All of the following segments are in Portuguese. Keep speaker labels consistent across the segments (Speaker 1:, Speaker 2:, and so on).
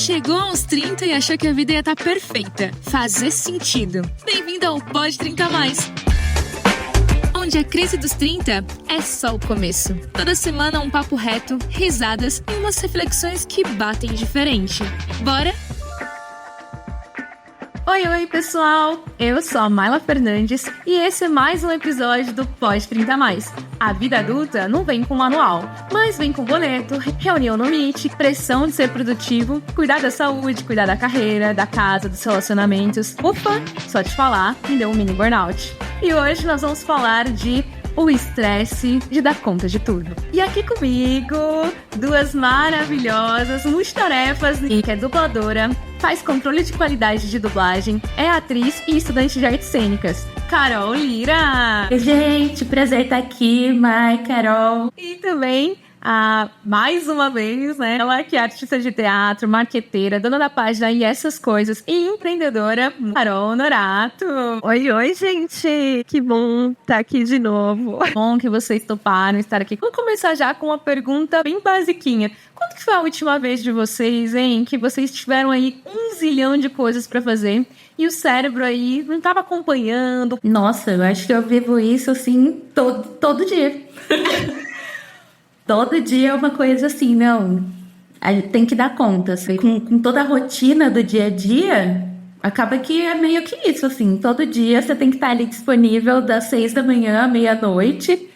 Speaker 1: Chegou aos 30 e achou que a vida ia estar perfeita. Fazer sentido. Bem-vindo ao Pode 30 Mais. Onde a crise dos 30 é só o começo. Toda semana um papo reto, risadas e umas reflexões que batem diferente. Bora?
Speaker 2: Oi, pessoal! Eu sou a Mayla Fernandes e esse é mais um episódio do Pode 30 Mais. A vida adulta não vem com manual, mas vem com boleto, reunião no Meet, pressão de ser produtivo, cuidar da saúde, cuidar da carreira, da casa, dos relacionamentos. Ufa, só te falar, me deu um mini burnout. E hoje nós vamos falar de o estresse de dar conta de tudo. E aqui comigo, duas maravilhosas, multitarefas, que é dubladora, faz controle de qualidade de dublagem, é atriz e estudante de artes cênicas. Carol Lira!
Speaker 3: Gente, prazer estar aqui, Carol.
Speaker 2: E também, mais uma vez, né? Ela que é artista de teatro, marqueteira, dona da página e essas coisas, e empreendedora, Carol Norato.
Speaker 4: Oi, gente! Que bom estar aqui de novo.
Speaker 2: Bom que vocês toparam estar aqui. Vamos começar já com uma pergunta bem basiquinha. Quando que foi a última vez de vocês, hein, que vocês tiveram aí 1 zilhão de coisas pra fazer e o cérebro aí não tava acompanhando?
Speaker 3: Nossa, eu acho que eu vivo isso, assim, todo dia. Todo dia é uma coisa assim, não. A gente tem que dar conta. Assim, com toda a rotina do dia a dia, acaba que é meio que isso, assim. Todo dia você tem que estar ali disponível das 6 da manhã à meia-noite.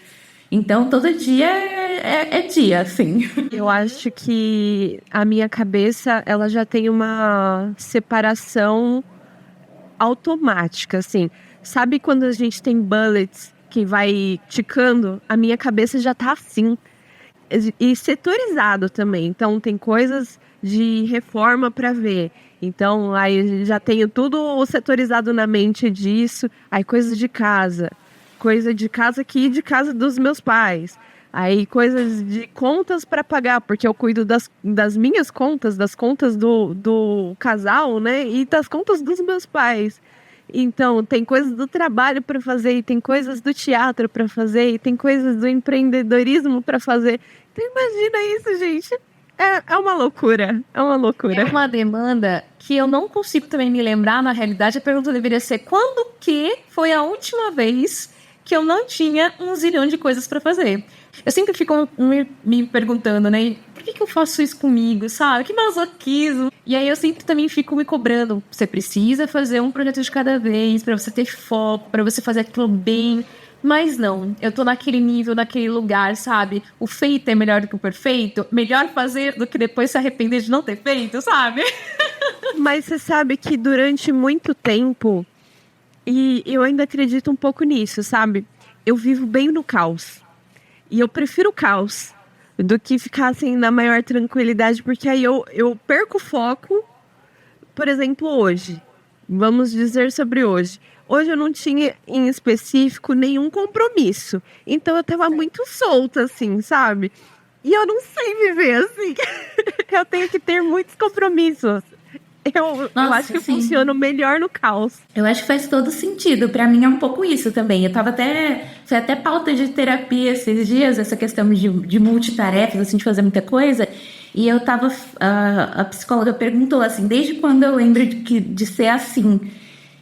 Speaker 3: Então, todo dia é dia, assim.
Speaker 4: Eu acho que a minha cabeça, ela já tem uma separação automática, assim. Sabe quando a gente tem bullets que vai ticando? A minha cabeça já tá assim. E setorizado também. Então, tem coisas de reforma para ver. Então, aí já tenho tudo setorizado na mente disso. Aí, coisas de casa. Coisa de casa aqui, de casa dos meus pais. Aí, coisas de contas para pagar, porque eu cuido das minhas contas, das contas do casal, né? E das contas dos meus pais. Então, tem coisas do trabalho para fazer, e tem coisas do teatro para fazer, e tem coisas do empreendedorismo para fazer. Então, imagina isso, gente. É uma loucura, é uma loucura.
Speaker 2: É uma demanda que eu não consigo também me lembrar, na realidade. A pergunta deveria ser: quando que foi a última vez que eu não tinha 1 zilhão de coisas para fazer? Eu sempre fico me perguntando, né? Por que eu faço isso comigo, sabe? Que masoquismo. E aí eu sempre também fico me cobrando. Você precisa fazer um projeto de cada vez, para você ter foco, para você fazer aquilo bem. Mas não, eu tô naquele nível, naquele lugar, sabe? O feito é melhor do que o perfeito. Melhor fazer do que depois se arrepender de não ter feito, sabe?
Speaker 4: Mas você sabe que durante muito tempo, e eu ainda acredito um pouco nisso, sabe? Eu vivo bem no caos. E eu prefiro o caos do que ficar assim na maior tranquilidade, porque aí eu perco o foco. Por exemplo, hoje. Vamos dizer sobre hoje. Hoje eu não tinha, em específico, nenhum compromisso. Então eu tava muito solta, assim, sabe? E eu não sei viver assim. Eu tenho que ter muitos compromissos. Eu acho que
Speaker 3: sim.
Speaker 4: Funciono melhor no caos.
Speaker 3: Eu acho que faz todo sentido. Pra mim é um pouco isso também. Eu tava foi até pauta de terapia esses dias, essa questão de multitarefas, assim, de fazer muita coisa. E eu tava, a psicóloga perguntou assim, desde quando eu lembro de ser assim?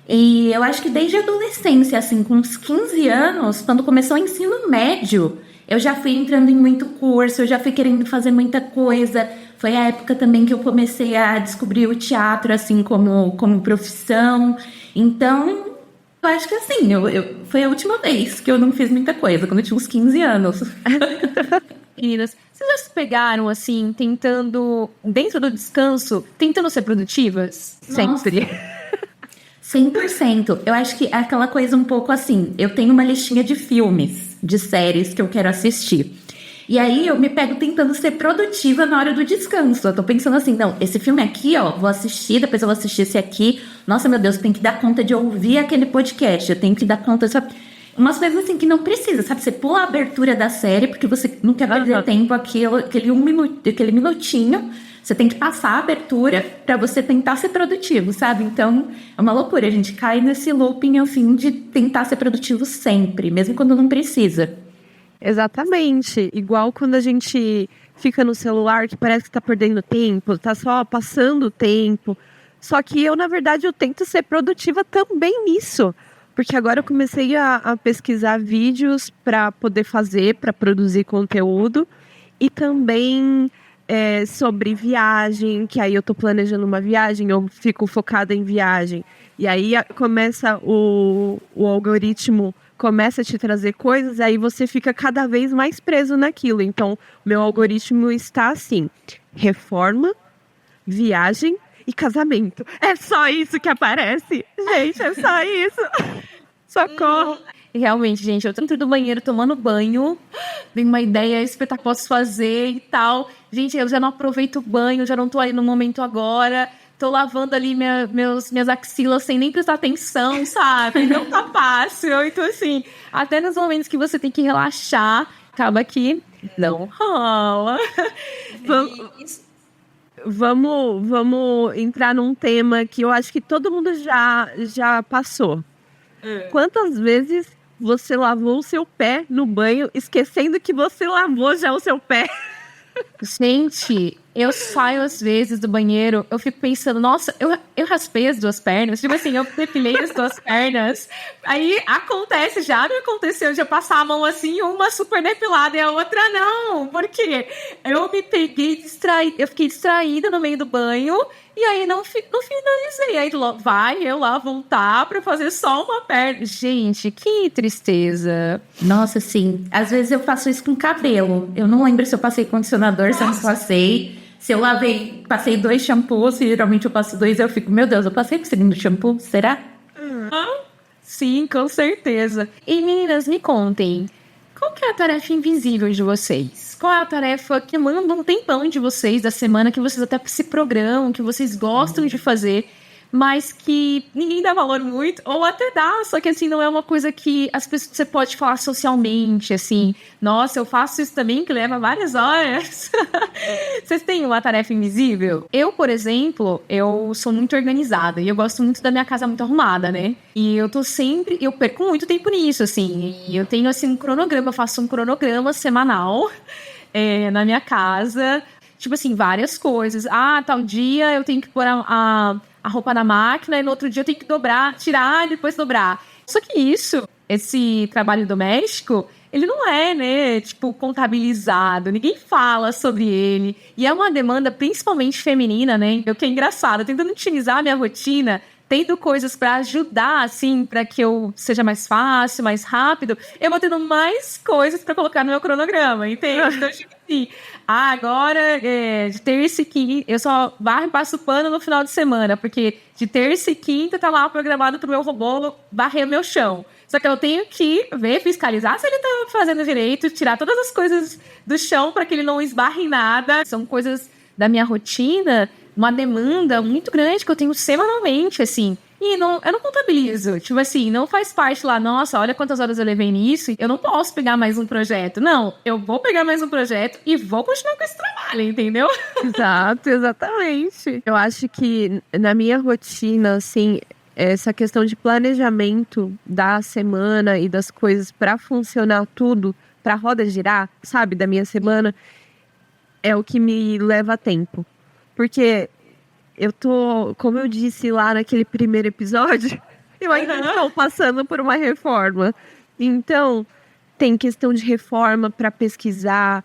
Speaker 3: E eu acho que desde a adolescência, assim, com uns 15 anos, quando começou o ensino médio, eu já fui entrando em muito curso, eu já fui querendo fazer muita coisa. Foi a época também que eu comecei a descobrir o teatro, assim, como profissão. Então, eu acho que assim, foi a última vez que eu não fiz muita coisa, quando eu tinha uns 15 anos.
Speaker 2: Meninas, vocês já se pegaram, assim, tentando, dentro do descanso, tentando ser produtivas?
Speaker 3: Sempre. 100%. Eu acho que é aquela coisa um pouco assim, eu tenho uma listinha de filmes, de séries que eu quero assistir. E aí eu me pego tentando ser produtiva na hora do descanso. Eu tô pensando assim, não, esse filme aqui, ó, vou assistir, depois eu vou assistir esse aqui. Nossa, meu Deus, eu tenho que dar conta de ouvir aquele podcast, eu tenho que dar conta, sabe? Umas coisas assim que não precisa, sabe? Você pula a abertura da série porque você não quer perder tempo, aquele minutinho. Você tem que passar a abertura pra você tentar ser produtivo, sabe? Então, é uma loucura. A gente cai nesse looping, assim, de tentar ser produtivo sempre, mesmo quando não precisa.
Speaker 4: Exatamente. Igual quando a gente fica no celular que parece que tá perdendo tempo, tá só passando o tempo. Só que eu, na verdade, eu tento ser produtiva também nisso. Porque agora eu comecei a pesquisar vídeos para poder fazer, para produzir conteúdo. E também sobre viagem, que aí eu tô planejando uma viagem, eu fico focada em viagem. E aí começa o algoritmo, começa a te trazer coisas, aí você fica cada vez mais preso naquilo. Então, meu algoritmo está assim: reforma, viagem e casamento. É só isso que aparece. Gente, é só isso. Socorro.
Speaker 2: Realmente, gente, eu tô dentro do banheiro tomando banho, vem uma ideia espetacular, posso fazer e tal. Gente, eu já não aproveito o banho, já não tô aí no momento agora. Tô lavando ali minhas axilas sem nem prestar atenção, sabe? Não tá fácil. Então, assim, até nos momentos que você tem que relaxar, acaba que não rola.
Speaker 4: Vamos entrar num tema que eu acho que todo mundo já passou. Quantas vezes você lavou o seu pé no banho, esquecendo que você lavou já o seu pé?
Speaker 2: Gente, eu saio às vezes do banheiro, eu fico pensando, nossa, eu raspei as duas pernas, tipo assim, eu depilei as duas pernas. Aí acontece, já me aconteceu de eu passar a mão assim, uma super depilada e a outra não. Porque eu me peguei distraída, eu fiquei distraída no meio do banho e aí não finalizei. Aí vai eu lá voltar pra fazer só uma perna. Gente, que tristeza.
Speaker 3: Nossa, sim. Às vezes eu faço isso com cabelo. Eu não lembro se eu passei condicionador, se eu não passei. Se eu passei 2 shampoos, geralmente eu passo 2, eu fico, meu Deus, eu passei pro segundo shampoo, será?
Speaker 2: Sim, com certeza. E meninas, me contem, qual que é a tarefa invisível de vocês? Qual é a tarefa que manda um tempão de vocês, da semana, que vocês até se programam, que vocês gostam de fazer, mas que ninguém dá valor muito, ou até dá, só que assim, não é uma coisa que as pessoas, você pode falar socialmente, assim, nossa, eu faço isso também, que leva várias horas. Vocês têm uma tarefa invisível? Eu, por exemplo, eu sou muito organizada, e eu gosto muito da minha casa muito arrumada, né? E eu perco muito tempo nisso, assim, e eu tenho, assim, um cronograma, eu faço um cronograma semanal na minha casa, tipo assim, várias coisas. Tal dia eu tenho que pôr a roupa na máquina, e no outro dia eu tenho que tirar e depois dobrar. Só que esse trabalho doméstico, ele não é, né, tipo, contabilizado, ninguém fala sobre ele, e é uma demanda principalmente feminina, né, o que é engraçado, tentando utilizar a minha rotina, tendo coisas para ajudar, assim, para que eu seja mais fácil, mais rápido, eu vou tendo mais coisas para colocar no meu cronograma, entende? Então, tipo assim, agora, de terça e quinta, eu só varro e passo pano no final de semana, porque de terça e quinta tá lá programado pro meu robô varrer o meu chão. Só que eu tenho que fiscalizar se ele tá fazendo direito, tirar todas as coisas do chão para que ele não esbarre em nada. São coisas da minha rotina, uma demanda muito grande que eu tenho semanalmente, assim. E eu não contabilizo. Tipo assim, não faz parte lá, nossa, olha quantas horas eu levei nisso, eu não posso pegar mais um projeto. Não, eu vou pegar mais um projeto e vou continuar com esse trabalho, entendeu?
Speaker 4: Exato, exatamente. Eu acho que na minha rotina, assim, essa questão de planejamento da semana e das coisas para funcionar tudo, para a roda girar, sabe, da minha semana, é o que me leva tempo. Porque eu tô, como eu disse lá naquele primeiro episódio, eu ainda estou passando por uma reforma. Então, tem questão de reforma para pesquisar,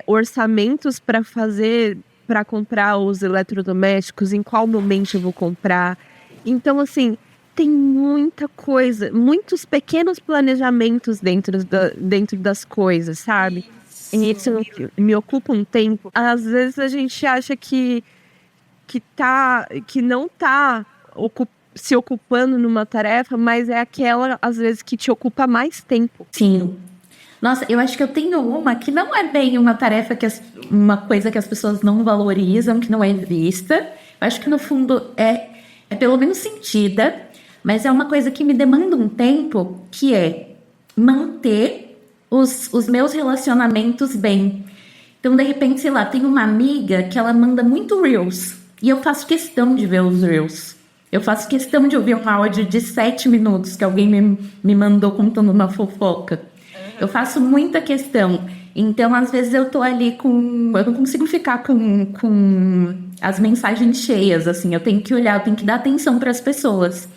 Speaker 4: orçamentos para fazer, para comprar os eletrodomésticos, em qual momento eu vou comprar. Então, assim, tem muita coisa, muitos pequenos planejamentos dentro das coisas, sabe? E isso me ocupa um tempo. Às vezes a gente acha que não tá se ocupando numa tarefa, mas é aquela, às vezes, que te ocupa mais tempo.
Speaker 3: Sim. Nossa, eu acho que eu tenho uma que não é bem uma tarefa, uma coisa que as pessoas não valorizam, que não é vista. Eu acho que, no fundo, é pelo menos sentida, mas é uma coisa que me demanda um tempo, que é manter os meus relacionamentos bem. Então, de repente, sei lá, tem uma amiga que ela manda muito Reels, e eu faço questão de ver os Reels. Eu faço questão de ouvir um áudio de 7 minutos que alguém me mandou contando uma fofoca. Eu faço muita questão. Então, às vezes eu tô ali eu não consigo ficar com as mensagens cheias, assim. Eu tenho que olhar, eu tenho que dar atenção para as pessoas.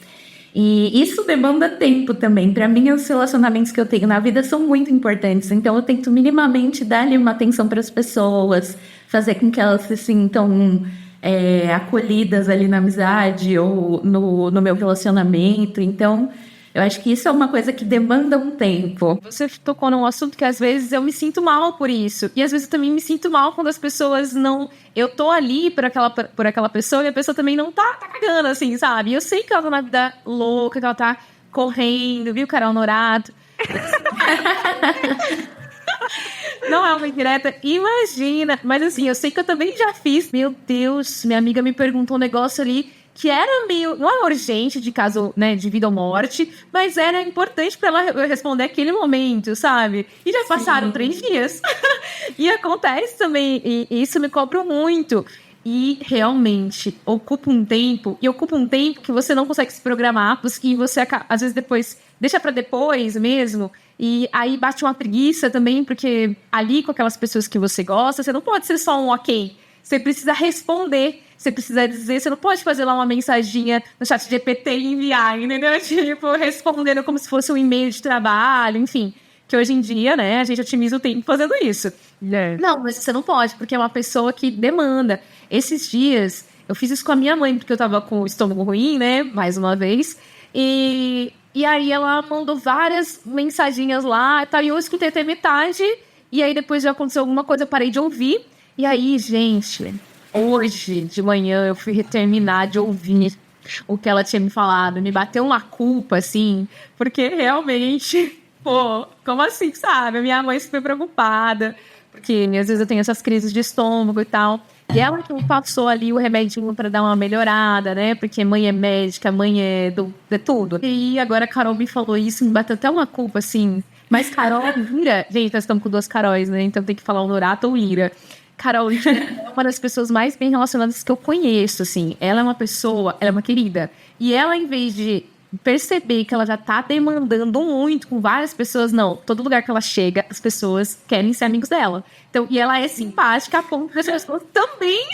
Speaker 3: E isso demanda tempo também. Para mim, os relacionamentos que eu tenho na vida são muito importantes. Então, eu tento minimamente dar ali uma atenção para as pessoas, fazer com que elas se sintam acolhidas ali na amizade ou no meu relacionamento. Então, eu acho que isso é uma coisa que demanda um tempo.
Speaker 2: Você tocou num assunto que às vezes eu me sinto mal por isso. E às vezes eu também me sinto mal quando as pessoas não... Eu tô ali por aquela pessoa e a pessoa também não tá cagando, assim, sabe? Eu sei que ela tá na vida louca, que ela tá correndo, viu, Carol Norato? Não é uma indireta, imagina. Mas assim, eu sei que eu também já fiz. Meu Deus, minha amiga me perguntou um negócio ali que era meio, não é urgente de caso, né, de vida ou morte, mas era importante para ela responder aquele momento, sabe? E já passaram 3 dias. E acontece também, e isso me cobra muito. E realmente ocupa um tempo que você não consegue se programar, que você às vezes depois deixa para depois mesmo. E aí bate uma preguiça também, porque ali com aquelas pessoas que você gosta, você não pode ser só um ok. Você precisa responder, você precisa dizer, você não pode fazer lá uma mensaginha no chat GPT e enviar, entendeu? Tipo, respondendo como se fosse um e-mail de trabalho, enfim. Que hoje em dia, né, a gente otimiza o tempo fazendo isso. Não, mas você não pode, porque é uma pessoa que demanda. Esses dias, eu fiz isso com a minha mãe, porque eu tava com o estômago ruim, né, mais uma vez. E aí ela mandou várias mensaginhas lá e tal, e eu escutei até metade, e aí depois já aconteceu alguma coisa, eu parei de ouvir. E aí, gente, hoje de manhã eu fui terminar de ouvir o que ela tinha me falado. Me bateu uma culpa, assim, porque realmente, pô, como assim, sabe? A minha mãe super preocupada, porque às vezes eu tenho essas crises de estômago e tal. E ela que me passou ali o remedinho pra dar uma melhorada, né? Porque mãe é médica, mãe é tudo. E agora a Carol me falou isso, me bateu até uma culpa, assim. Mas Carol, Lira... Gente, nós estamos com 2 Caróis, né? Então tem que falar o Norato ou Lira. Carol é uma das pessoas mais bem relacionadas que eu conheço, assim. Ela é uma pessoa, ela é uma querida. E ela, em vez de perceber que ela já tá demandando muito com várias pessoas, não. Todo lugar que ela chega, as pessoas querem ser amigos dela. Então, e ela é simpática a ponto das pessoas também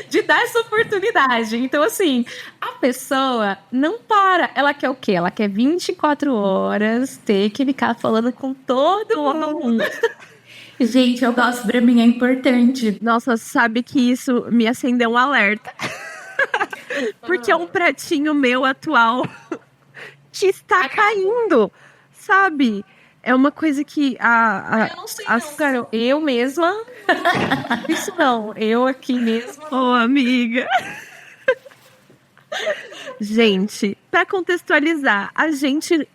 Speaker 2: de dar essa oportunidade. Então, assim, a pessoa não para. Ela quer o quê? Ela quer 24 horas ter que ficar falando com todo mundo.
Speaker 3: Gente, eu gosto, pra mim é importante.
Speaker 4: Nossa, sabe que isso me acendeu um alerta. Porque é um pratinho meu atual que está caindo, sabe? É uma coisa que
Speaker 2: eu não sei, Carol. Eu mesma... Isso não, eu aqui mesma...
Speaker 4: Ô, amiga... Gente, para contextualizar, a gente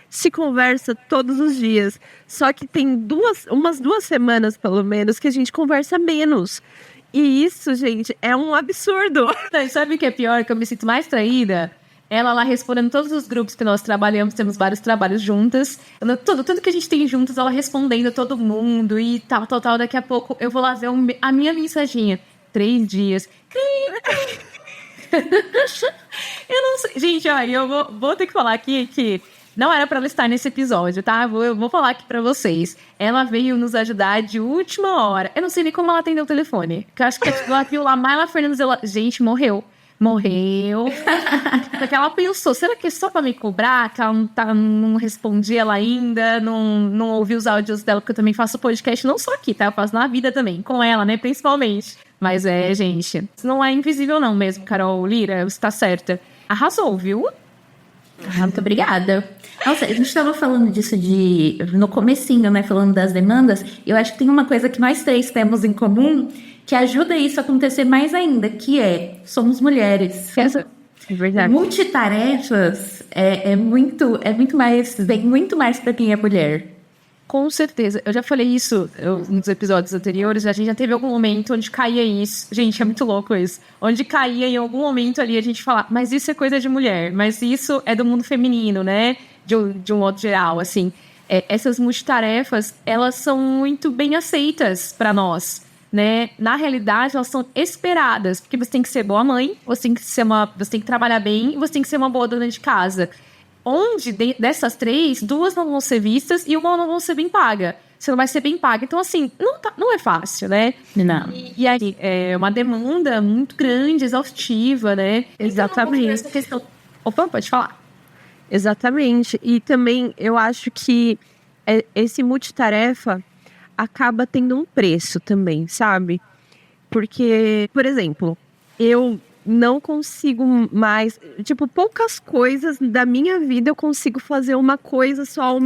Speaker 4: se conversa todos os dias. Só que tem umas 2 semanas, pelo menos, que a gente conversa menos. E isso, gente, é um absurdo.
Speaker 2: E sabe o que é pior? Que eu me sinto mais traída? Ela lá respondendo todos os grupos que nós trabalhamos, temos vários trabalhos juntas. Tudo que a gente tem juntas, ela respondendo a todo mundo e tal. Daqui a pouco eu vou lá ver a minha mensaginha. 3 dias. Eu não sei. Gente, ó, eu vou ter que falar aqui que não era pra ela estar nesse episódio, tá? Eu vou falar aqui pra vocês. Ela veio nos ajudar de última hora. Eu não sei nem como ela atendeu o telefone. Porque eu acho que ela viu lá, Mayla Fernandes, gente, morreu. Porque ela pensou, será que é só pra me cobrar? Que ela não respondia ela ainda, não ouviu os áudios dela, porque eu também faço podcast, não só aqui, tá? Eu faço na vida também, com ela, né? Principalmente. Mas gente, não é invisível não mesmo, Carol Lira, você tá certa. Arrasou, viu?
Speaker 3: Muito obrigada. Nossa, a gente estava falando disso no comecinho, né? Falando das demandas. Eu acho que tem uma coisa que nós 3 temos em comum que ajuda isso a acontecer mais ainda, que somos mulheres.
Speaker 4: É verdade.
Speaker 3: Multitarefas vem muito mais para quem é mulher.
Speaker 2: Com certeza. Eu já falei isso nos episódios anteriores. A gente já teve algum momento onde caía isso. Gente, é muito louco isso. Onde caía em algum momento ali a gente falar, mas isso é coisa de mulher. Mas isso é do mundo feminino, né? De um modo geral, assim. Essas multitarefas, elas são muito bem aceitas para nós, né? Na realidade, elas são esperadas. Porque você tem que ser boa mãe, você tem que trabalhar bem e você tem que ser uma boa dona de casa. Onde, dessas 3, 2 não vão ser vistas e uma não vão ser bem paga. você não vai ser bem paga. Então, assim, não é fácil, né?
Speaker 3: Não.
Speaker 2: E aí, é uma demanda muito grande, exaustiva, né?
Speaker 4: Exatamente.
Speaker 2: Essa questão... Opa, pode falar.
Speaker 4: Exatamente. E também eu acho que esse multitarefa acaba tendo um preço também, sabe? Porque, por exemplo, eu não consigo mais... Tipo, poucas coisas da minha vida eu consigo fazer uma coisa só.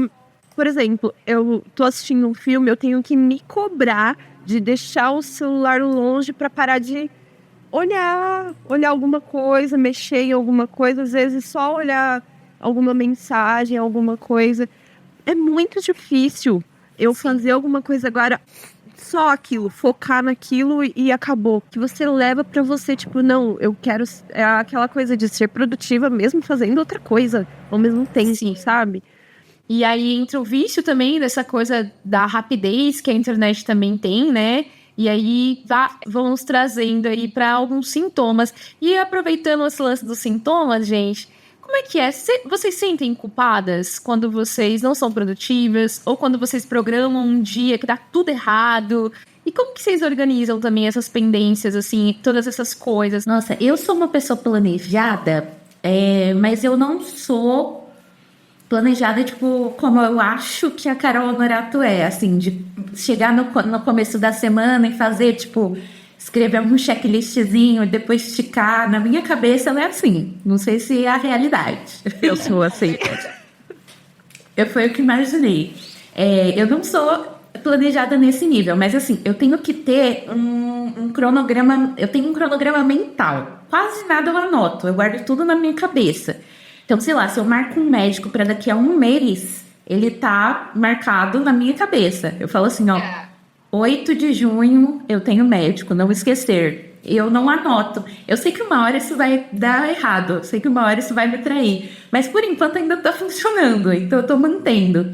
Speaker 4: Por exemplo, eu tô assistindo um filme, eu tenho que me cobrar de deixar o celular longe para parar de olhar alguma coisa, mexer em alguma coisa. Às vezes só olhar alguma mensagem, alguma coisa. É muito difícil eu fazer alguma coisa agora, só aquilo, focar naquilo e acabou. Que você leva pra você, tipo, não, eu quero... É aquela coisa de ser produtiva mesmo fazendo outra coisa ao mesmo tempo, sabe?
Speaker 2: E aí entra o vício também dessa coisa da rapidez que a internet também tem, né? E aí vamos trazendo aí para alguns sintomas. E aproveitando esse lance dos sintomas, gente, como é que é? Vocês sentem culpadas quando vocês não são produtivas? Ou quando vocês programam um dia que dá tudo errado? E como que vocês organizam também essas pendências, assim, todas essas coisas?
Speaker 3: Nossa, eu sou uma pessoa planejada, mas eu não sou planejada, tipo, como eu acho que a Carol Honorato é, assim, de chegar no começo da semana e fazer, tipo, escrever um checklistzinho e depois esticar. Na minha cabeça não é assim. Não sei se é a realidade.
Speaker 4: Eu sou assim.
Speaker 3: Foi o que imaginei. Eu não sou planejada nesse nível, mas assim, eu tenho que ter um cronograma, eu tenho um cronograma mental. Quase nada eu anoto, eu guardo tudo na minha cabeça. Então, sei lá, se eu marco um médico para daqui a um mês, ele tá marcado na minha cabeça. Eu falo assim, ó, 8 de junho eu tenho médico, não esquecer. Eu não anoto. Eu sei que uma hora isso vai dar errado, eu sei que uma hora isso vai me trair. Mas por enquanto ainda tá funcionando, então eu tô mantendo.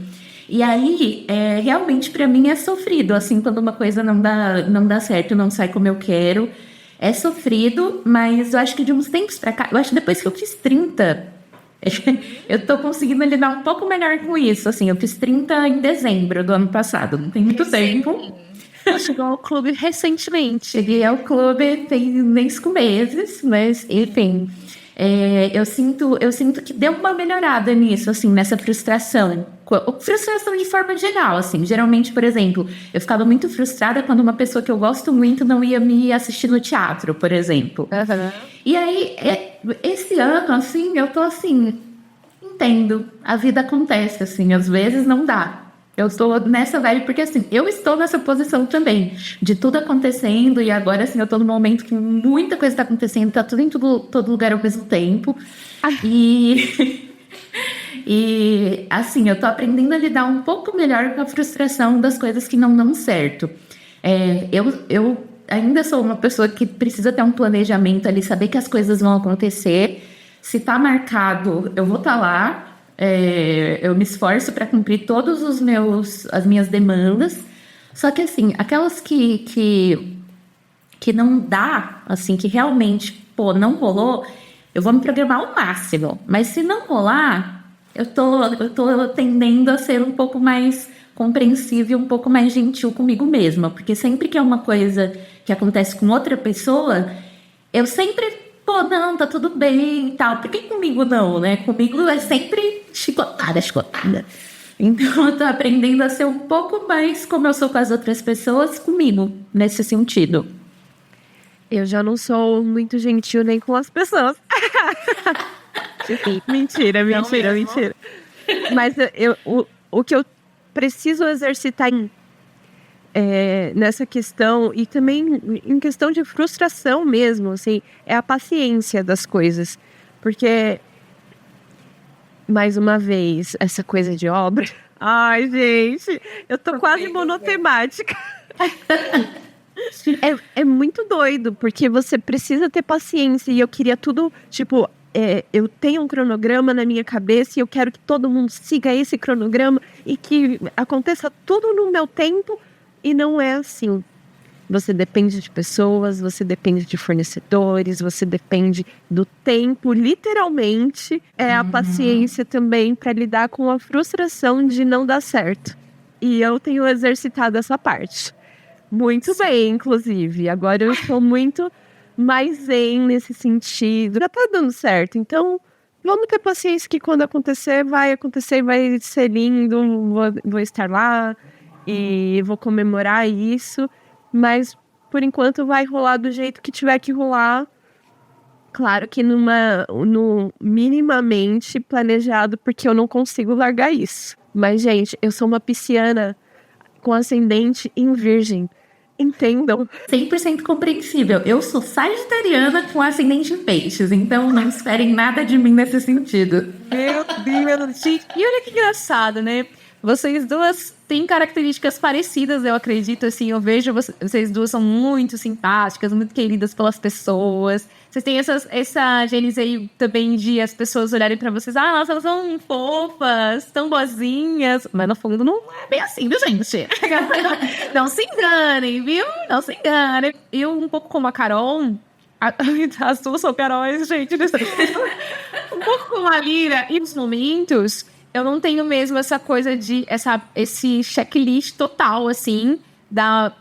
Speaker 3: E aí, realmente pra mim é sofrido, assim, quando uma coisa não dá certo, não sai como eu quero. É sofrido, mas eu acho que de uns tempos pra cá, eu acho que depois que eu fiz 30... eu tô conseguindo lidar um pouco melhor com isso, assim, eu fiz 30 em dezembro do ano passado, não tem muito tempo.
Speaker 2: Chegou ao clube recentemente.
Speaker 3: Cheguei ao clube tem nem 5 meses, mas enfim, eu sinto que deu uma melhorada nisso, assim, nessa frustração. Frustração de forma geral, assim, geralmente, por exemplo, eu ficava muito frustrada quando uma pessoa que eu gosto muito não ia me assistir no teatro, por exemplo.
Speaker 2: Uhum.
Speaker 3: E aí, esse ano, assim, eu tô assim, entendo, a vida acontece, assim, às vezes não dá. Eu tô nessa vibe, porque assim, eu estou nessa posição também, de tudo acontecendo, e agora, assim, eu tô num momento que muita coisa tá acontecendo, tá tudo em todo lugar ao mesmo tempo. E assim, eu tô aprendendo a lidar um pouco melhor com a frustração das coisas que não dão certo. Eu ainda sou uma pessoa que precisa ter um planejamento ali, saber que as coisas vão acontecer. Se tá marcado, eu vou estar lá. Eu me esforço para cumprir todos as minhas demandas. Só que assim, aquelas que não dá, assim, que realmente, não rolou, eu vou me programar ao máximo. Mas se não rolar, eu tô tendendo a ser um pouco mais compreensível, um pouco mais gentil comigo mesma. Porque sempre que é uma coisa que acontece com outra pessoa, eu sempre, não, tá tudo bem e tal. Por que comigo não, né? Comigo é sempre chicotada. Então eu tô aprendendo a ser um pouco mais como eu sou com as outras pessoas, comigo, nesse sentido.
Speaker 4: Eu já não sou muito gentil nem com as pessoas. Mentira. Mas o que eu preciso exercitar nessa questão, e também em questão de frustração mesmo, assim, é a paciência das coisas. Porque, mais uma vez, essa coisa de obra... Ai, gente, eu tô quase monotemática. É muito doido, porque você precisa ter paciência, e eu queria tudo, tipo... eu tenho um cronograma na minha cabeça e eu quero que todo mundo siga esse cronograma e que aconteça tudo no meu tempo, e não é assim. Você depende de pessoas, você depende de fornecedores, você depende do tempo, literalmente. A paciência também para lidar com a frustração de não dar certo. E eu tenho exercitado essa parte. Muito bem, inclusive. Agora eu estou muito mais zen nesse sentido. Já tá dando certo. Então, vamos ter paciência que quando acontecer, vai ser lindo. Vou estar lá e vou comemorar isso. Mas, por enquanto, vai rolar do jeito que tiver que rolar. Claro que no minimamente planejado, porque eu não consigo largar isso. Mas, gente, eu sou uma pisciana com ascendente em virgem. Entendam.
Speaker 3: 100% compreensível. Eu sou sagitariana com ascendente em peixes, então não esperem nada de mim nesse sentido.
Speaker 2: Meu Deus, gente. E olha que engraçado, né? Vocês duas têm características parecidas, eu acredito, assim. Eu vejo vocês duas são muito simpáticas, muito queridas pelas pessoas. Vocês têm essa gênese aí também de as pessoas olharem pra vocês. Ah, nossa, elas são fofas, tão boazinhas. Mas no fundo não é bem assim, viu, gente? Não se enganem, viu? Não se enganem. Eu, um pouco como a Carol... As duas são Caróis, gente. Um pouco como a Lira. E nos momentos... Eu não tenho mesmo essa coisa de... esse checklist total, assim,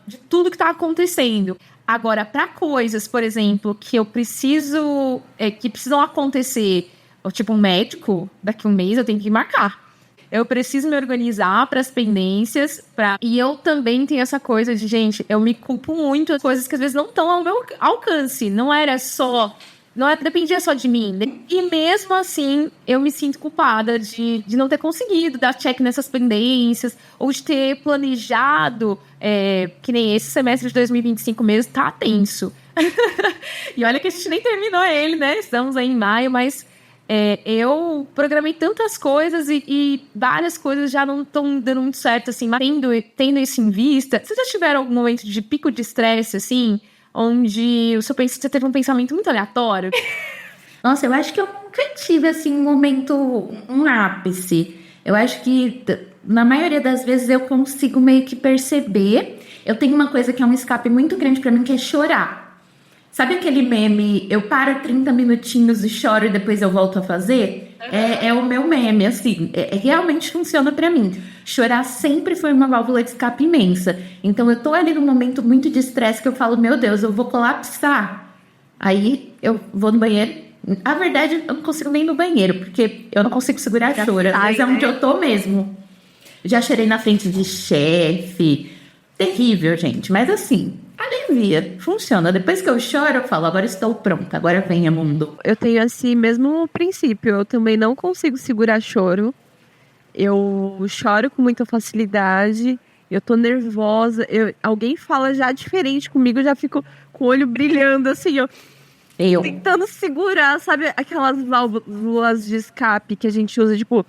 Speaker 2: de tudo que tá acontecendo. Agora, para coisas, por exemplo, que eu preciso... que precisam acontecer, tipo um médico, daqui a um mês eu tenho que marcar. Eu preciso me organizar para as pendências. E eu também tenho essa coisa de, gente, eu me culpo muito. Coisas que às vezes não estão ao meu alcance. Não dependia só de mim. E mesmo assim, eu me sinto culpada de não ter conseguido dar check nessas pendências, ou de ter planejado, que nem esse semestre de 2025 mesmo, tá tenso. E olha que a gente nem terminou ele, né? Estamos aí em maio, mas eu programei tantas coisas e várias coisas já não estão dando muito certo, assim, mas tendo isso em vista. Vocês já tiveram algum momento de pico de estresse, assim, onde você teve um pensamento muito aleatório?
Speaker 3: Nossa, eu acho que eu nunca tive, assim, um ápice. Eu acho que, na maioria das vezes, eu consigo meio que perceber. Eu tenho uma coisa que é um escape muito grande pra mim, que é chorar. Sabe aquele meme, eu paro 30 minutinhos e choro e depois eu volto a fazer? É o meu meme, assim, realmente funciona pra mim. Chorar sempre foi uma válvula de escape imensa. Então eu tô ali num momento muito de estresse que eu falo, meu Deus, eu vou colapsar. Aí eu vou no banheiro. A verdade, eu não consigo nem ir no banheiro, porque eu não consigo segurar a choro. Mas é onde eu tô mesmo. Já chorei na frente de chefe. Terrível, gente. Mas assim, alivia. Funciona. Depois que eu choro, eu falo, agora estou pronta. Agora venha, mundo.
Speaker 4: Eu tenho assim mesmo princípio. Eu também não consigo segurar choro. Eu choro com muita facilidade. Eu tô nervosa. Alguém fala já diferente comigo, eu já fico com o olho brilhando, assim, tentando segurar, sabe? Aquelas válvulas de escape que a gente usa, tipo,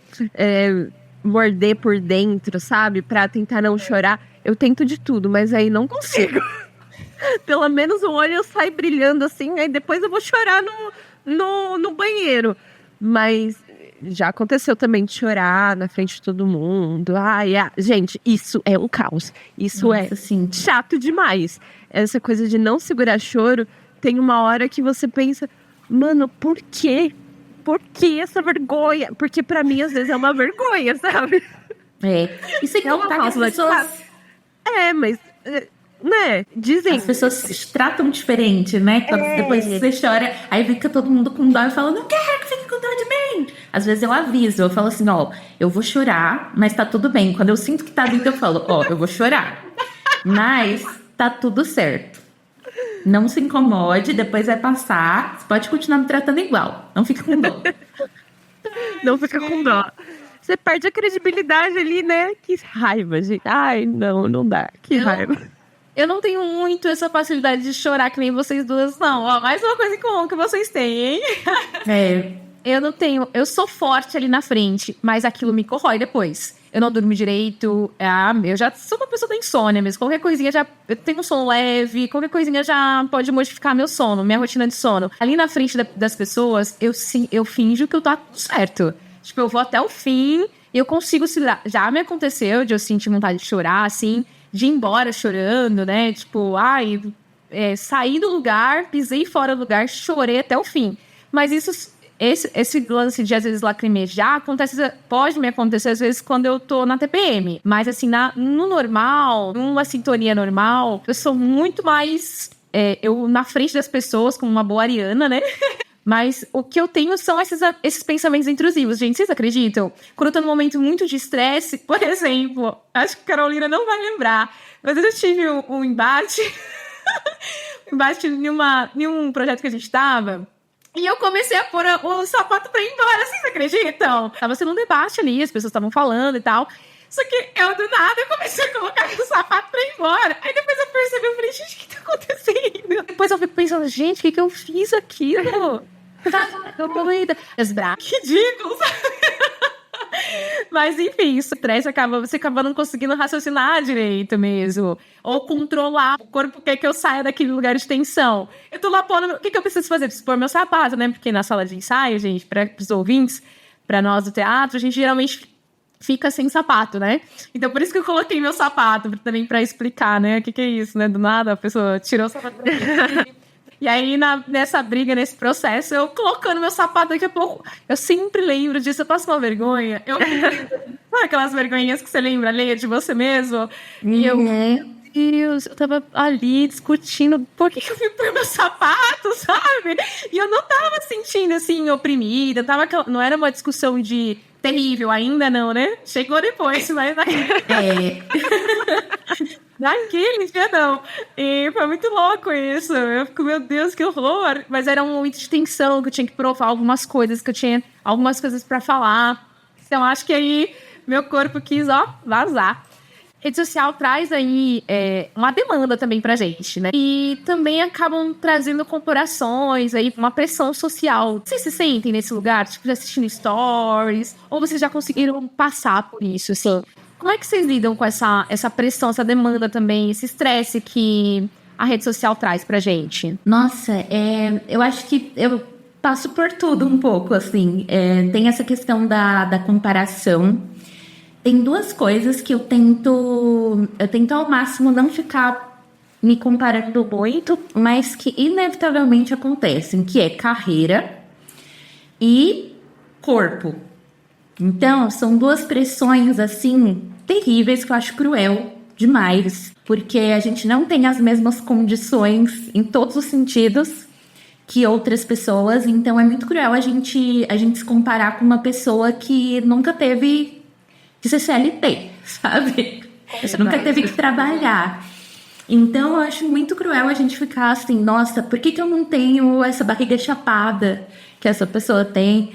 Speaker 4: morder por dentro, sabe? Pra tentar não chorar. Eu tento de tudo, mas aí não consigo. Pelo menos o olho sai brilhando assim, aí depois eu vou chorar no banheiro. Mas já aconteceu também de chorar na frente de todo mundo. Gente, isso é um caos. Isso assim, chato demais. Essa coisa de não segurar choro, tem uma hora que você pensa, mano, por quê? Por que essa vergonha? Porque pra mim, às vezes, é uma vergonha, sabe?
Speaker 3: E sem contar que as pessoas...
Speaker 4: mas... né? Dizem.
Speaker 3: As pessoas se tratam diferente, né? Depois você chora, aí fica todo mundo com dó e fala, não quero que fique com dó de mim. Às vezes eu aviso, eu falo assim, eu vou chorar, mas tá tudo bem. Quando eu sinto que tá vindo, eu falo, eu vou chorar. Mas tá tudo certo. Não se incomode, depois vai passar. Você pode continuar me tratando igual. Não fica com dó.
Speaker 4: Não fica com dó. Você perde a credibilidade ali, né? Que raiva, gente. Ai, não dá. Que raiva.
Speaker 2: Eu não tenho muito essa facilidade de chorar que nem vocês duas, não. Mais uma coisa em comum que vocês têm, hein? Eu não tenho... Eu sou forte ali na frente, mas aquilo me corrói depois. Eu não durmo direito. Eu já sou uma pessoa da insônia mesmo. Qualquer coisinha já... Eu tenho um sono leve. Qualquer coisinha já pode modificar meu sono, minha rotina de sono. Ali na frente das pessoas, eu finjo que eu tô certo. Tipo, eu vou até o fim e eu consigo segurar. Já me aconteceu de eu sentir vontade de chorar, assim... de ir embora chorando, né? Tipo, saí do lugar, pisei fora do lugar, chorei até o fim. Mas isso esse lance de, às vezes, lacrimejar pode me acontecer, às vezes, quando eu tô na TPM. Mas, assim, no normal, numa sintonia normal, eu sou muito mais... eu na frente das pessoas, como uma boa ariana, né? Mas o que eu tenho são esses pensamentos intrusivos. Gente, vocês acreditam? Quando eu tô num momento muito de estresse, por exemplo, acho que a Carolina não vai lembrar, mas eu tive um embate, em um projeto que a gente tava, e eu comecei a pôr o sapato pra ir embora, vocês acreditam? Tava sendo um debate ali, as pessoas estavam falando e tal. Só que eu, do nada, eu comecei a colocar o sapato pra ir embora. Aí depois eu percebi, eu falei, gente, o que tá acontecendo? Depois eu fico pensando, gente, o que eu fiz aquilo? Eu tô doida. Ridículo, sabe? Mas enfim, isso estresse você acaba não conseguindo raciocinar direito mesmo. Ou controlar o corpo, quer que eu saia daquele lugar de tensão. Eu tô lá pondo. O que eu preciso fazer? Preciso pôr meu sapato, né? Porque na sala de ensaio, gente, para os ouvintes, para nós do teatro, a gente geralmente fica sem sapato, né? Então, por isso que eu coloquei meu sapato, também pra explicar, né? O que é isso, né? Do nada, a pessoa tirou o sapato pra mim. E aí, nessa briga, nesse processo, eu colocando meu sapato, daqui a pouco, eu sempre lembro disso, eu passo uma vergonha. Sabe aquelas vergonhinhas que você lembra, alheia de você mesmo? E eu, meu Deus, eu tava ali discutindo por que eu fui pôr meu sapato, sabe? E eu não tava sentindo, assim, oprimida, não era uma discussão de terrível, ainda não, né? Chegou depois, mas... Naquele dia, não. E foi muito louco isso. Eu fico, meu Deus, que horror. Mas era um momento de tensão, que eu tinha que provar algumas coisas, que eu tinha algumas coisas pra falar. Então, acho que aí meu corpo quis, vazar. Rede social traz aí uma demanda também pra gente, né? E também acabam trazendo comparações aí, uma pressão social. Vocês se sentem nesse lugar, tipo, assistindo stories? Ou vocês já conseguiram passar por isso, assim? Como é que vocês lidam com essa pressão, essa demanda também, esse estresse que a rede social traz pra gente?
Speaker 3: Nossa, eu acho que eu passo por tudo um pouco, assim. Tem essa questão da comparação. Tem duas coisas que eu tento ao máximo não ficar me comparando muito, mas que inevitavelmente acontecem, que é carreira e corpo. Então, são duas pressões, assim, terríveis, que eu acho cruel demais, porque a gente não tem as mesmas condições em todos os sentidos que outras pessoas, então é muito cruel a gente se comparar com uma pessoa que nunca teve que ser CLT, sabe? Nunca teve que trabalhar. Então, eu acho muito cruel a gente ficar assim, nossa, por que eu não tenho essa barriga chapada que essa pessoa tem?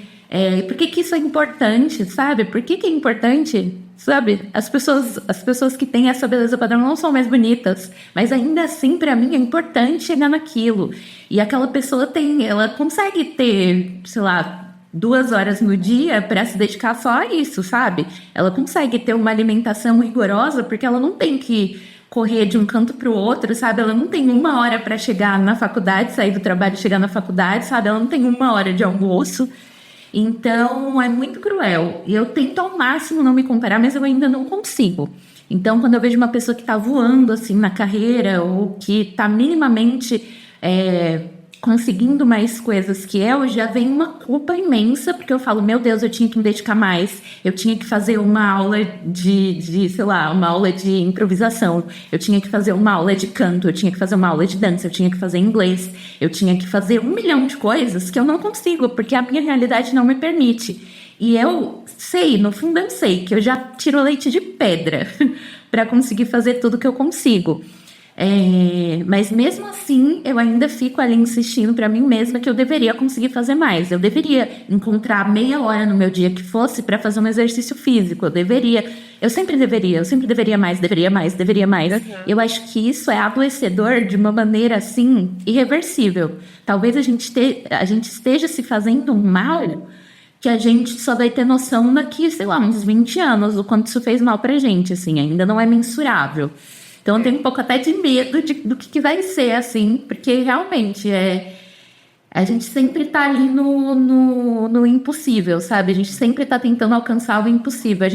Speaker 3: Por que isso é importante, sabe? Por que é importante, sabe? As pessoas que têm essa beleza padrão não são mais bonitas, mas ainda assim, pra mim, é importante chegar naquilo. E aquela pessoa ela consegue ter, sei lá, 2 horas no dia para se dedicar só a isso, sabe? Ela consegue ter uma alimentação rigorosa porque ela não tem que correr de um canto para o outro, sabe? Ela não tem 1 hora para chegar na faculdade, sair do trabalho e chegar na faculdade, sabe? Ela não tem 1 hora de almoço. Então, é muito cruel. E eu tento ao máximo não me comparar, mas eu ainda não consigo. Então, quando eu vejo uma pessoa que está voando, assim, na carreira, ou que está minimamente conseguindo mais coisas que eu, já vem uma culpa imensa, porque eu falo, meu Deus, eu tinha que me dedicar mais, eu tinha que fazer uma aula uma aula de improvisação, eu tinha que fazer uma aula de canto, eu tinha que fazer uma aula de dança, eu tinha que fazer inglês, eu tinha que fazer 1 milhão de coisas que eu não consigo, porque a minha realidade não me permite. E eu sei, no fundo eu sei, que eu já tiro leite de pedra para conseguir fazer tudo que eu consigo. Mas mesmo assim, eu ainda fico ali insistindo para mim mesma que eu deveria conseguir fazer mais. Eu deveria encontrar meia hora no meu dia que fosse para fazer um exercício físico. Eu sempre deveria mais. Uhum. Eu acho que isso é adoecedor de uma maneira, assim, irreversível. Talvez a gente esteja se fazendo um mal que a gente só vai ter noção daqui, sei lá, uns 20 anos, o quanto isso fez mal pra gente, assim, ainda não é mensurável. Então, eu tenho um pouco até de medo do que vai ser, assim, porque realmente a gente sempre tá ali no impossível, sabe? A gente sempre tá tentando alcançar o impossível.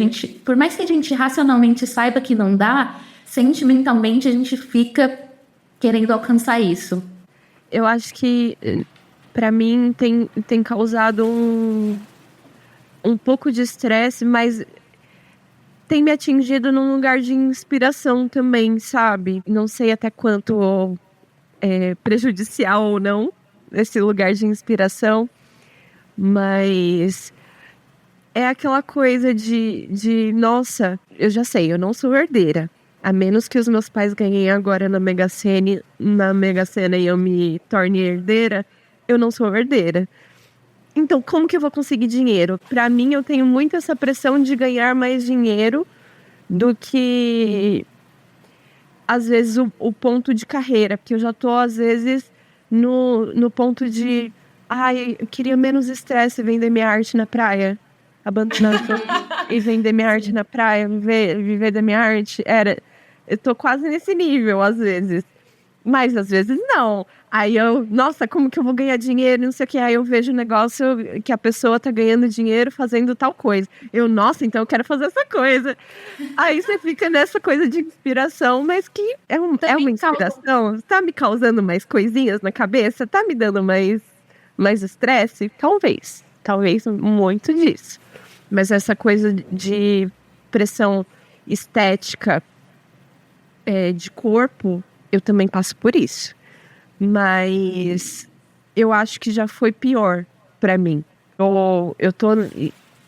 Speaker 3: Por mais que a gente racionalmente saiba que não dá, sentimentalmente a gente fica querendo alcançar isso.
Speaker 4: Eu acho que pra mim tem causado um pouco de estresse, mas tem me atingido num lugar de inspiração também, sabe? Não sei até quanto é prejudicial ou não esse lugar de inspiração, mas é aquela coisa de nossa, eu já sei, eu não sou herdeira. A menos que os meus pais ganhem agora na Mega Sena e eu me torne herdeira, eu não sou herdeira. Então, como que eu vou conseguir dinheiro? Para mim, eu tenho muito essa pressão de ganhar mais dinheiro do que, às vezes, o ponto de carreira. Porque eu já tô, às vezes, no ponto de... Ai, eu queria menos estresse e vender minha arte na praia. Abandonar e vender minha arte na praia, viver da minha arte. Eu tô quase nesse nível, às vezes. Mas, às vezes, não. Aí nossa, como que eu vou ganhar dinheiro? Não sei o que. Aí eu vejo um negócio que a pessoa tá ganhando dinheiro fazendo tal coisa. Nossa, então eu quero fazer essa coisa. Aí você fica nessa coisa de inspiração, mas que é uma inspiração. Tá me causando mais coisinhas na cabeça? Tá me dando mais estresse? Talvez muito disso. Mas essa coisa de pressão estética de corpo, eu também passo por isso. Mas eu acho que já foi pior pra mim. Eu tô...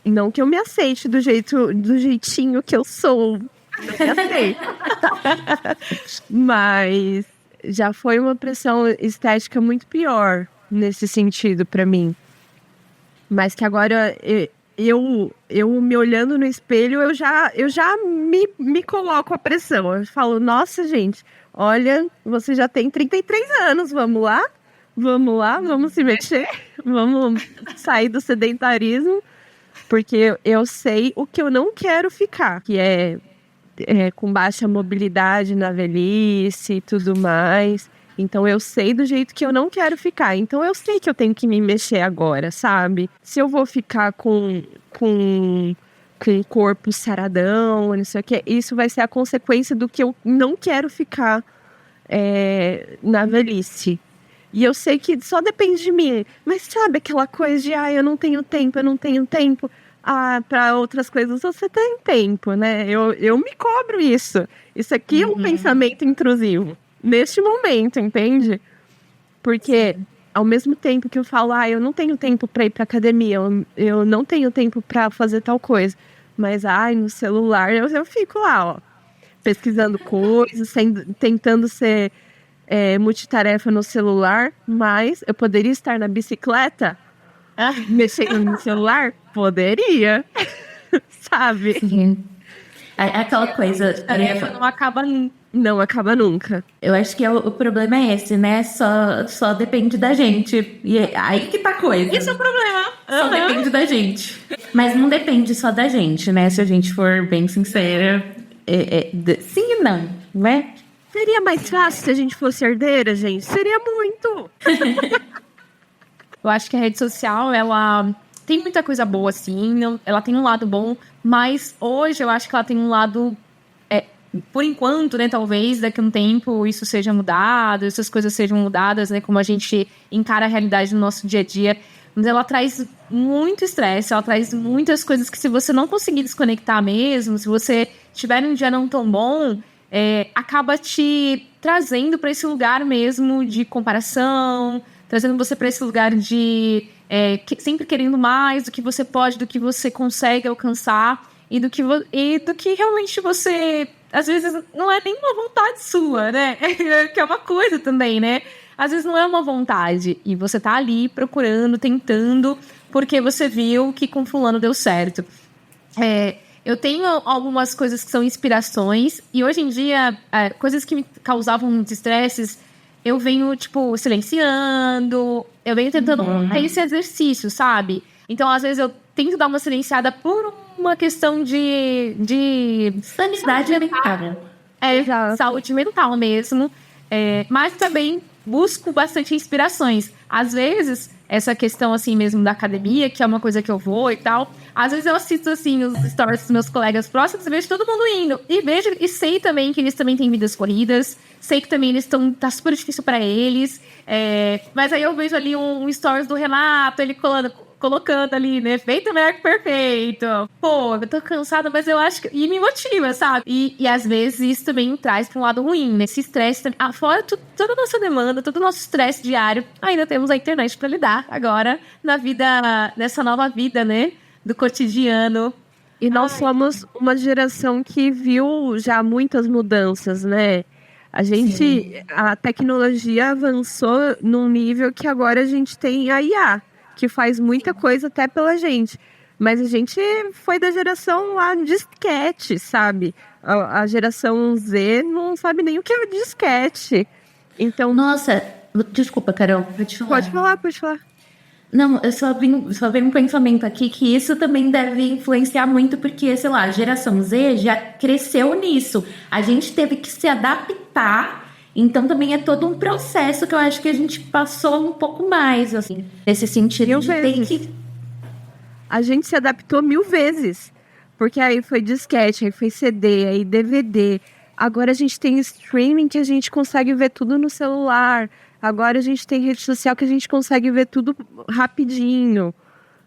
Speaker 4: Não que eu me aceite do jeitinho que eu sou. Eu me aceito. Mas já foi uma pressão estética muito pior nesse sentido pra mim. Mas que agora eu me olhando no espelho, eu já me coloco a pressão. Eu falo, nossa, gente, olha, você já tem 33 anos, vamos lá, vamos se mexer, vamos sair do sedentarismo, porque eu sei o que eu não quero ficar, que é com baixa mobilidade na velhice e tudo mais. Então eu sei do jeito que eu não quero ficar. Então eu sei que eu tenho que me mexer agora, sabe? Se eu vou ficar com corpo saradão, não sei o que, isso vai ser a consequência do que eu não quero ficar na velhice. E eu sei que só depende de mim. Mas sabe aquela coisa de, eu não tenho tempo. Para outras coisas você tem tempo, né? Eu me cobro isso. Isso aqui é um pensamento intrusivo. Neste momento, entende? Porque ao mesmo tempo que eu falo, eu não tenho tempo para ir para academia, eu não tenho tempo para fazer tal coisa, mas no celular eu fico lá, pesquisando coisas, tentando ser multitarefa no celular, mas eu poderia estar na bicicleta mexendo no celular? Poderia, sabe?
Speaker 3: Sim. É aquela coisa...
Speaker 4: tarefa não acaba nunca.
Speaker 3: Eu acho que o problema é esse, né? Só depende da gente. E aí que tá a coisa.
Speaker 1: Esse é o problema.
Speaker 3: Só depende da gente. Mas não depende só da gente, né? Se a gente for bem sincera. Sim e não, né?
Speaker 4: Seria mais fácil se a gente fosse herdeira, gente? Seria muito.
Speaker 2: Eu acho que a rede social, ela tem muita coisa boa, sim. Ela tem um lado bom. Mas hoje eu acho que ela tem um lado... por enquanto, né, talvez daqui a um tempo isso seja mudado, essas coisas sejam mudadas, né, como a gente encara a realidade no nosso dia a dia, mas ela traz muito estresse, ela traz muitas coisas que se você não conseguir desconectar mesmo, se você tiver um dia não tão bom, acaba te trazendo para esse lugar mesmo de comparação, trazendo você para esse lugar de sempre querendo mais do que você pode, do que você consegue alcançar e do que realmente você... Às vezes não é nem uma vontade sua, né? Que é uma coisa também, né? Às vezes não é uma vontade. E você tá ali procurando, tentando, porque você viu que com fulano deu certo. Eu tenho algumas coisas que são inspirações. E hoje em dia, coisas que me causavam muitos estresses, eu venho, silenciando. Eu venho tentando ter esse exercício, sabe? Então, às vezes, eu tento dar uma silenciada por uma questão de
Speaker 3: sanidade mental.
Speaker 2: Saúde mental mesmo. Mas também busco bastante inspirações. Às vezes, essa questão assim mesmo da academia, que é uma coisa que eu vou e tal, às vezes eu assisto assim os stories dos meus colegas próximos e vejo todo mundo indo. E vejo e sei também que eles também têm vidas corridas, sei que também tá super difícil pra eles. Mas aí eu vejo ali um stories do Renato, ele colocando ali, né? Feito melhor que perfeito. Pô, eu tô cansada, mas eu acho que... E me motiva, sabe? E às vezes isso também traz pra um lado ruim, né? Esse estresse também... Fora toda a nossa demanda, todo o nosso estresse diário, ainda temos a internet pra lidar agora na vida... Nessa nova vida, né? Do cotidiano.
Speaker 4: E nós somos uma geração que viu já muitas mudanças, né? A tecnologia avançou num nível que agora a gente tem a IA, que faz muita coisa até pela gente. Mas a gente foi da geração lá de disquete, sabe? A geração Z não sabe nem o que é disquete. Então...
Speaker 3: Nossa, desculpa, Carol, vou te falar.
Speaker 4: Pode falar.
Speaker 3: Não, eu só vi um pensamento aqui que isso também deve influenciar muito, porque, sei lá, a geração Z já cresceu nisso. A gente teve que se adaptar, então também é todo um processo que eu acho que a gente passou um pouco mais, assim, nesse sentido de ter que...
Speaker 4: A gente se adaptou 1000 vezes, porque aí foi disquete, aí foi CD, aí DVD. Agora a gente tem streaming que a gente consegue ver tudo no celular. Agora a gente tem rede social que a gente consegue ver tudo rapidinho.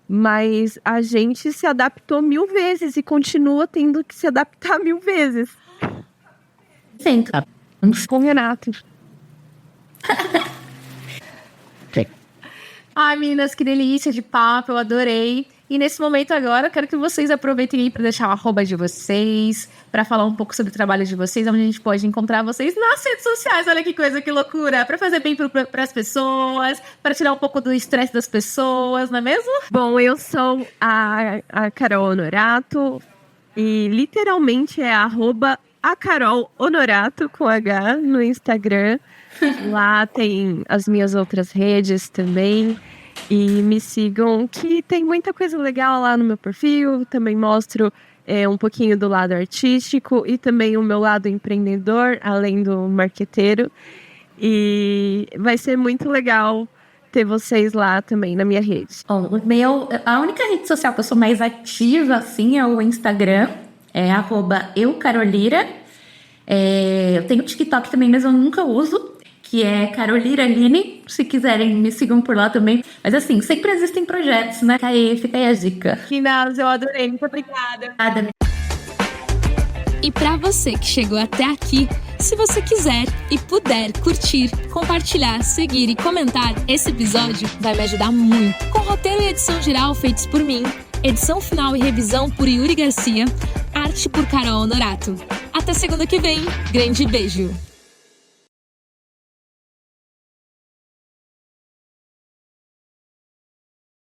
Speaker 4: Mas a gente se adaptou 1000 vezes e continua tendo que se adaptar 1000 vezes.
Speaker 3: Sim,
Speaker 4: com o Renato.
Speaker 2: Ai, meninas, que delícia de papo, eu adorei. E nesse momento agora, eu quero que vocês aproveitem aí para deixar o arroba de vocês, para falar um pouco sobre o trabalho de vocês, onde a gente pode encontrar vocês nas redes sociais. Olha que coisa, que loucura! Para fazer bem para as pessoas, para tirar um pouco do estresse das pessoas, não é mesmo?
Speaker 4: Bom, eu sou a Carol Honorato e literalmente é arroba a Carol Honorato com H no Instagram. Lá tem as minhas outras redes também. E me sigam, que tem muita coisa legal lá no meu perfil. Também mostro um pouquinho do lado artístico e também o meu lado empreendedor, além do marqueteiro. E vai ser muito legal ter vocês lá também na minha rede.
Speaker 3: A única rede social que eu sou mais ativa, assim, é o Instagram. É @eucarolira. Eu tenho TikTok também, mas eu nunca uso, que é Carolira Aline. Se quiserem, me sigam por lá também. Mas assim, sempre existem projetos, né? Fica aí a dica.
Speaker 2: Quinas, eu adorei. Muito obrigada.
Speaker 1: E para você que chegou até aqui, se você quiser e puder curtir, compartilhar, seguir e comentar, esse episódio vai me ajudar muito. Com roteiro e edição geral feitos por mim, edição final e revisão por Yuri Garcia, arte por Carol Honorato. Até segunda que vem. Grande beijo!